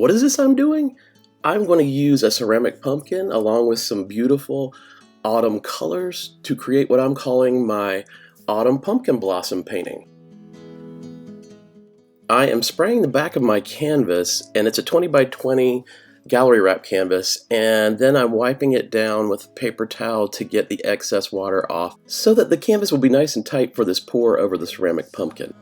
What is this I'm doing? I'm going to use a ceramic pumpkin along with some beautiful autumn colors to create what I'm calling my autumn pumpkin blossom painting. I am spraying the back of my canvas, and it's a 20 by 20 gallery wrap canvas, and then I'm wiping it down with a paper towel to get the excess water off so that the canvas will be nice and tight for this pour over the ceramic pumpkin.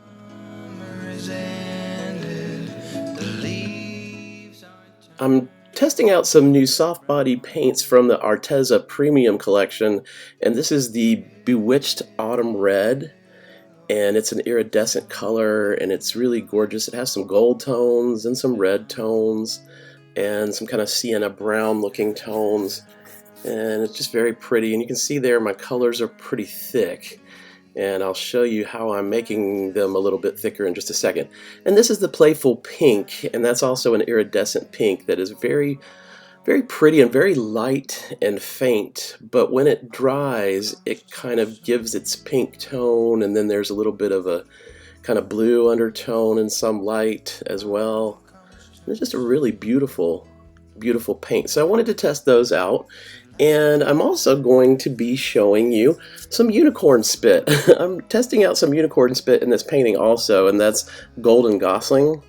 I'm testing out some new soft body paints from the Arteza Premium collection, and this is the Bewitched Autumn Red, and it's an iridescent color and it's really gorgeous. It has some gold tones and some red tones and some kind of sienna brown looking tones, and it's just very pretty. And you can see there my colors are pretty thick, and I'll show you how I'm making them a little bit thicker in just a second. And this is the Playful Pink, and that's also an iridescent pink that is very pretty and very light and faint, but when it dries it kind of gives its pink tone, and then there's a little bit of a kind of blue undertone and some light as well. It's just a really beautiful paint. So I wanted to test those out, and I'm also going to be showing you some unicorn spit. I'm testing out some unicorn spit in this painting also, and that's Golden Gosling.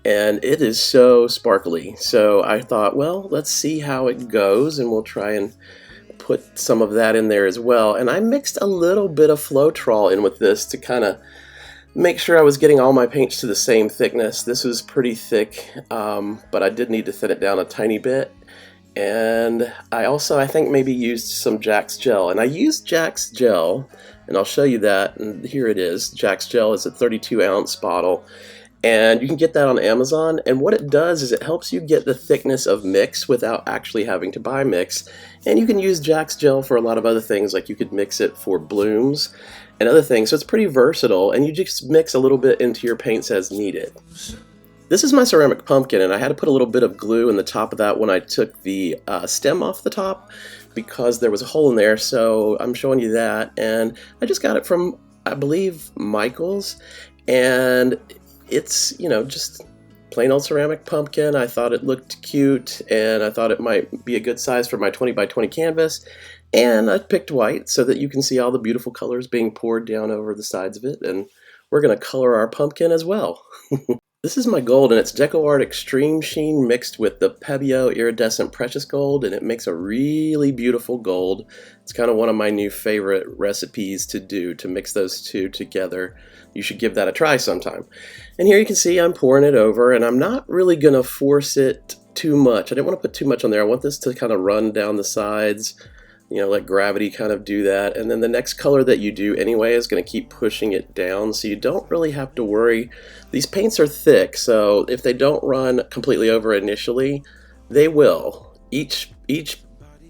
And it is so sparkly, so I thought, well, let's see how it goes, and we'll try and put some of that in there as well. And I mixed a little bit of Floetrol in with this to kind of make sure I was getting all my paints to the same thickness. This was pretty thick, but I did need to thin it down a tiny bit. And I also, I think, maybe used some Jax Gel, and I used Jax Gel, and I'll show you that, and here it is. Jax Gel is a 32-ounce bottle, and you can get that on Amazon, and what it does is it helps you get the thickness of mix without actually having to buy mix. And you can use Jax Gel for a lot of other things, like you could mix it for blooms and other things, so it's pretty versatile, and you just mix a little bit into your paints as needed. This is my ceramic pumpkin, and I had to put a little bit of glue in the top of that when I took the stem off the top because there was a hole in there, so I'm showing you that. And I just got it from, I believe, Micheals, and it's, you know, just plain old ceramic pumpkin. I thought it looked cute, and I thought it might be a good size for my 20 by 20 canvas, and I picked white so that you can see all the beautiful colors being poured down over the sides of it, and we're going to color our pumpkin as well. This is my gold, and it's DecoArt Extreme Sheen mixed with the Pebeo Iridescent Precious Gold, and it makes a really beautiful gold. It's kind of one of my new favorite recipes to do, to mix those two together. You should give that a try sometime. And here you can see I'm pouring it over, and I'm not really going to force it too much. I didn't want to put too much on there. I want this to kind of run down the sides, you know, let gravity kind of do that. And then the next color that you do anyway is going to keep pushing it down, so you don't really have to worry. These paints are thick, so if they don't run completely over initially, they will. Each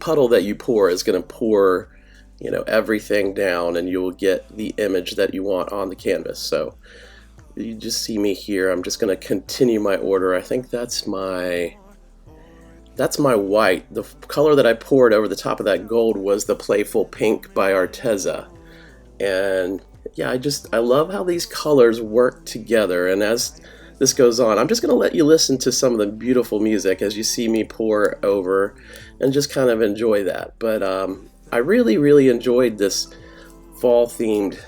puddle that you pour is going to pour, you know, everything down, and you will get the image that you want on the canvas. So you just see me here. I'm just going to continue my order. I think that's my white. The color that I poured over the top of that gold was the Playful Pink by Arteza. And yeah, I love how these colors work together. And as this goes on, I'm just going to let you listen to some of the beautiful music as you see me pour over and just kind of enjoy that. But I really enjoyed this fall themed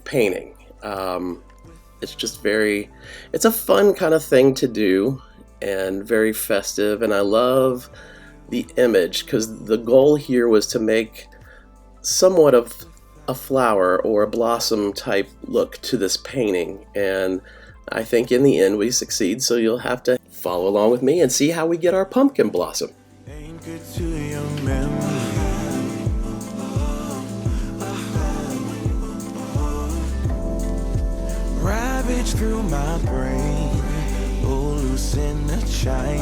painting. It's just it's a fun kind of thing to do, and very festive, and I love the image because the goal here was to make somewhat of a flower or a blossom type look to this painting, and I think in the end we succeed, so you'll have to follow along with me and see how we get our pumpkin blossom. Ravage through my brain, loose in the chain,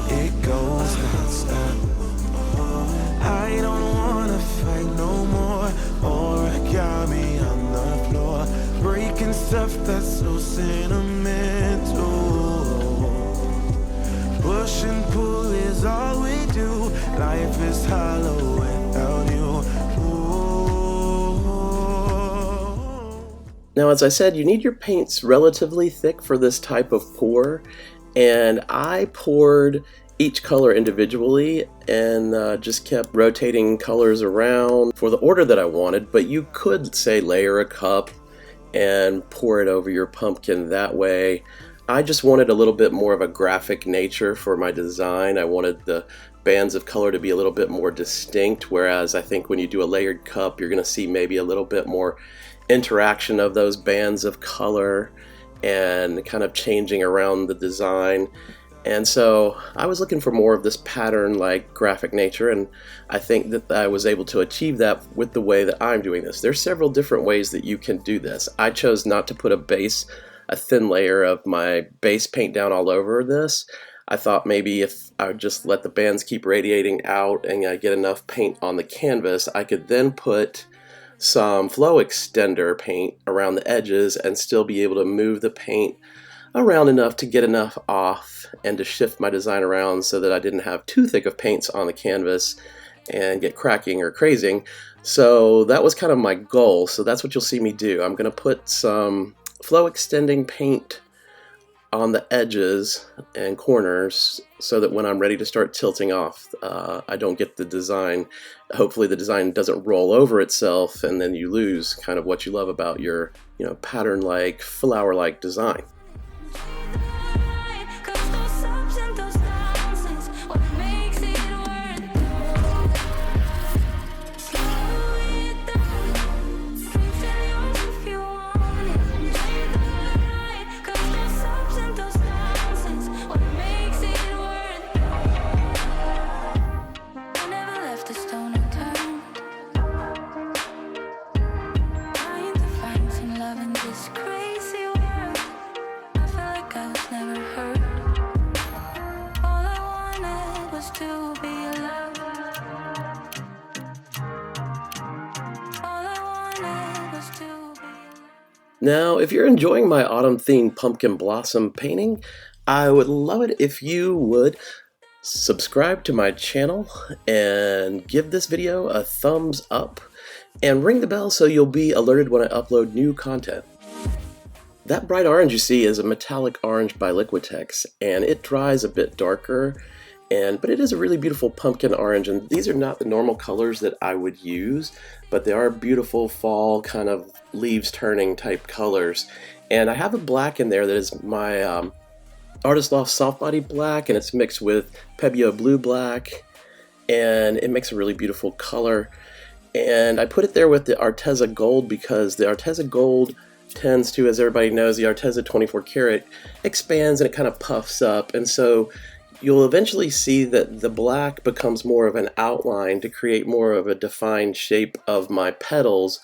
it goes non-stop. I don't wanna fight no more, origami on the floor, breaking stuff that's so sentimental. Push and pull is all we do, life is hollow without you. Now, as I said, you need your paints relatively thick for this type of pour, And I poured each color individually and just kept rotating colors around for the order that I wanted, but you could say layer a cup and pour it over your pumpkin that way. I just wanted a little bit more of a graphic nature for my design. I wanted the bands of color to be a little bit more distinct, whereas I think when you do a layered cup, you're going to see maybe a little bit more interaction of those bands of color and kind of changing around the design. And so I was looking for more of this pattern like graphic nature, and I think that I was able to achieve that with the way that I'm doing this. There's several different ways that you can do this. I chose not to put a thin layer of my base paint down all over this. I thought maybe if I would just let the bands keep radiating out and I get enough paint on the canvas, I could then put some flow extender paint around the edges and still be able to move the paint around enough to get enough off and to shift my design around so that I didn't have too thick of paints on the canvas and get cracking or crazing. So that was kind of my goal. So that's what you'll see me do. I'm going to put some flow extending paint on the edges and corners so that when I'm ready to start tilting off, I don't get the design. Hopefully the design doesn't roll over itself and then you lose kind of what you love about your, pattern-like, flower-like design. Now, if you're enjoying my autumn-themed pumpkin blossom painting, I would love it if you would subscribe to my channel and give this video a thumbs up and ring the bell so you'll be alerted when I upload new content. That bright orange you see is a metallic orange by Liquitex, and it dries a bit darker, but it is a really beautiful pumpkin orange, and these are not the normal colors that I would use, but they are beautiful fall kind of leaves turning type colors. And I have a black in there that is my Artist Loft Soft Body Black, and it's mixed with Pebeo Blue Black, and it makes a really beautiful color. And I put it there with the Arteza Gold because the Arteza Gold tends to, as everybody knows, the Arteza 24 karat expands and it kind of puffs up, and so you'll eventually see that the black becomes more of an outline to create more of a defined shape of my petals,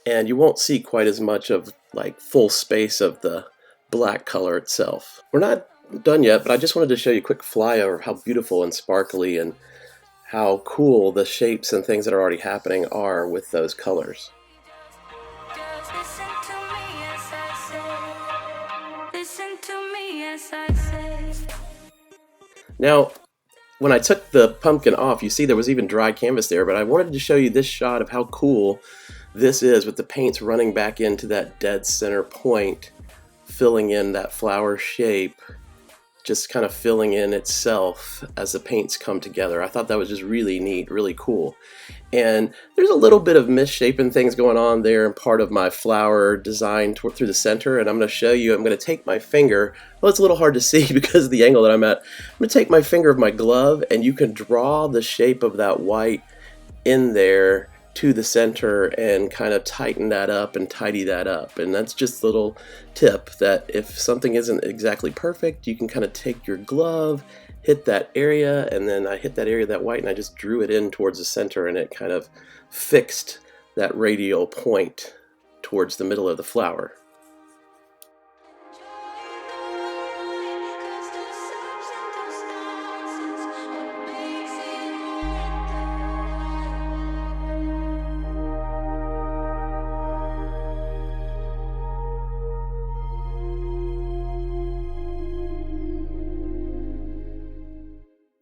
and you won't see quite as much of like full space of the black color itself. We're not done yet, but I just wanted to show you a quick flyover of how beautiful and sparkly and how cool the shapes and things that are already happening are with those colors. Now, when I took the pumpkin off, you see there was even dry canvas there, but I wanted to show you this shot of how cool this is with the paints running back into that dead center point, filling in that flower shape, just kind of filling in itself as the paints come together. I thought that was just really neat, really cool. And there's a little bit of misshapen things going on there in part of my flower design through the center, and I'm going to show you. I'm going to take my finger, well, it's a little hard to see because of the angle that I'm at. I'm going to take my finger of my glove, and you can draw the shape of that white in there to the center and kind of tighten that up and tidy that up. And that's just a little tip that if something isn't exactly perfect, you can kind of take your glove, hit that area, and then I hit that area, that white, and I just drew it in towards the center, and it kind of fixed that radial point towards the middle of the flower.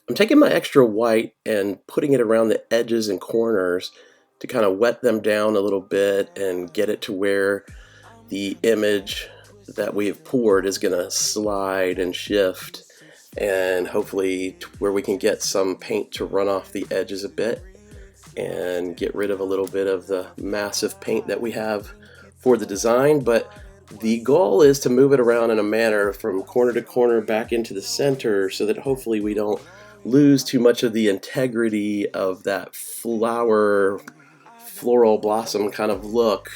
I'm taking my extra white and putting it around the edges and corners to kind of wet them down a little bit and get it to where the image that we have poured is going to slide and shift. and hopefully where we can get some paint to run off the edges a bit and get rid of a little bit of the massive paint that we have for the design. But the goal is to move it around in a manner from corner to corner back into the center so that hopefully we don't lose too much of the integrity of that floral blossom kind of look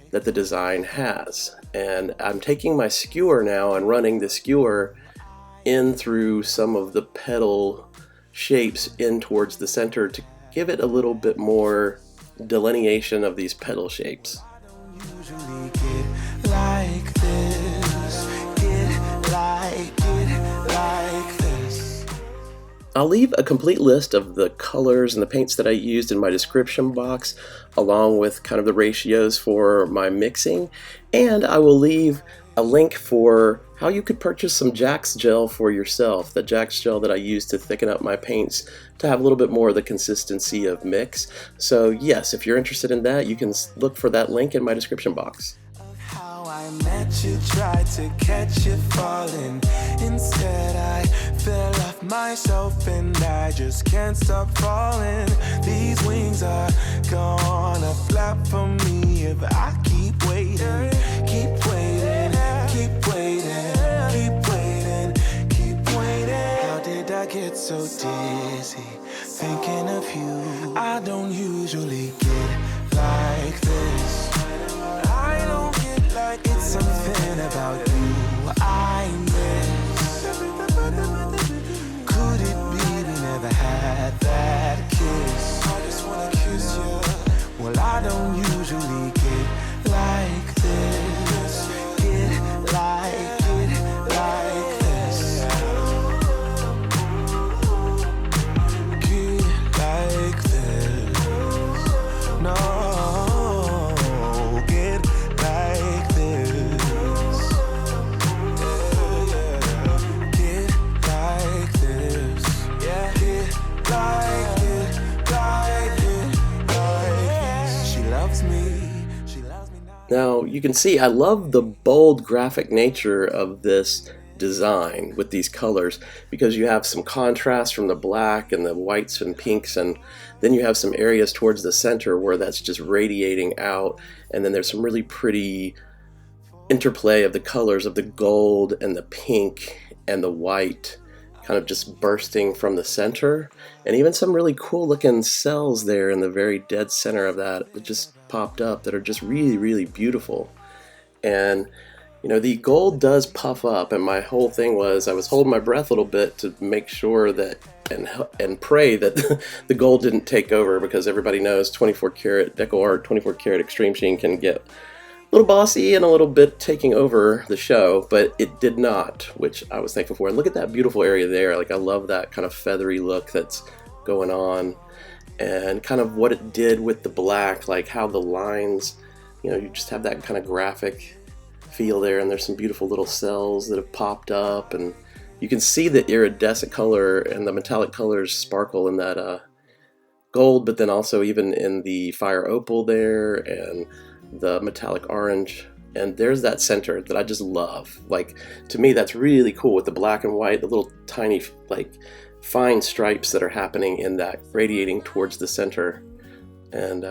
that the design has. And I'm taking my skewer now and running the skewer in through some of the petal shapes in towards the center to give it a little bit more delineation of these petal shapes. I'll leave a complete list of the colors and the paints that I used in my description box, along with kind of the ratios for my mixing, and I will leave a link for how you could purchase some Jax Gel for yourself, the Jax Gel that I use to thicken up my paints to have a little bit more of the consistency of mix. So yes, if you're interested in that, you can look for that link in my description box. I met you, tried to catch you falling. Instead I fell off myself and I just can't stop falling. These wings are gonna flap for me if I keep waiting, keep waiting, keep waiting, keep waiting, keep waiting. How did I get so dizzy thinking of you? I don't usually get like this. I don't get like it's something about you I miss. Could it be we never had that kiss? I just wanna kiss you. Well, I don't usually get like this. Get like this. Get like this. No. Now you can see I love the bold graphic nature of this design with these colors, because you have some contrast from the black and the whites and pinks, and then you have some areas towards the center where that's just radiating out, and then there's some really pretty interplay of the colors of the gold and the pink and the white kind of just bursting from the center, and even some really cool looking cells there in the very dead center of that just popped up that are just really, really beautiful. And you know, the gold does puff up, and my whole thing was I was holding my breath a little bit to make sure that and pray that the gold didn't take over, because everybody knows 24 karat DecoArt 24 karat extreme sheen can get a little bossy and a little bit taking over the show, but it did not, which I was thankful for. And look at that beautiful area there. Like, I love that kind of feathery look that's going on, and kind of what it did with the black, like how the lines, you know, you just have that kind of graphic feel there, and there's some beautiful little cells that have popped up, and you can see the iridescent color and the metallic colors sparkle in that gold, but then also even in the fire opal there and the metallic orange. And there's that center that I just love. Like, to me, that's really cool with the black and white, the little tiny like fine stripes that are happening in that radiating towards the center. And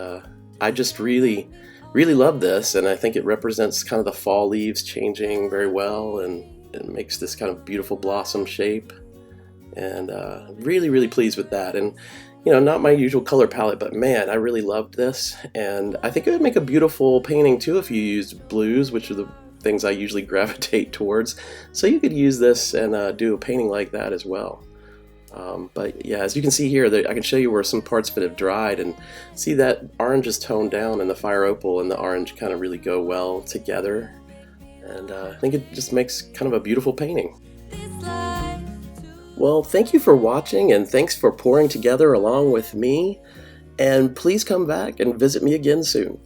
I just really love this, and I think it represents kind of the fall leaves changing very well, and it makes this kind of beautiful blossom shape. And really pleased with that. And you know, not my usual color palette, but man, I really loved this, and I think it would make a beautiful painting too if you used blues, which are the things I usually gravitate towards. So you could use this and do a painting like that as well. But yeah, as you can see here, I can show you where some parts of it have dried, and see that orange is toned down, and the fire opal and the orange kind of really go well together. And I think it just makes kind of a beautiful painting. Well, thank you for watching, and thanks for pouring together along with me. And please come back and visit me again soon.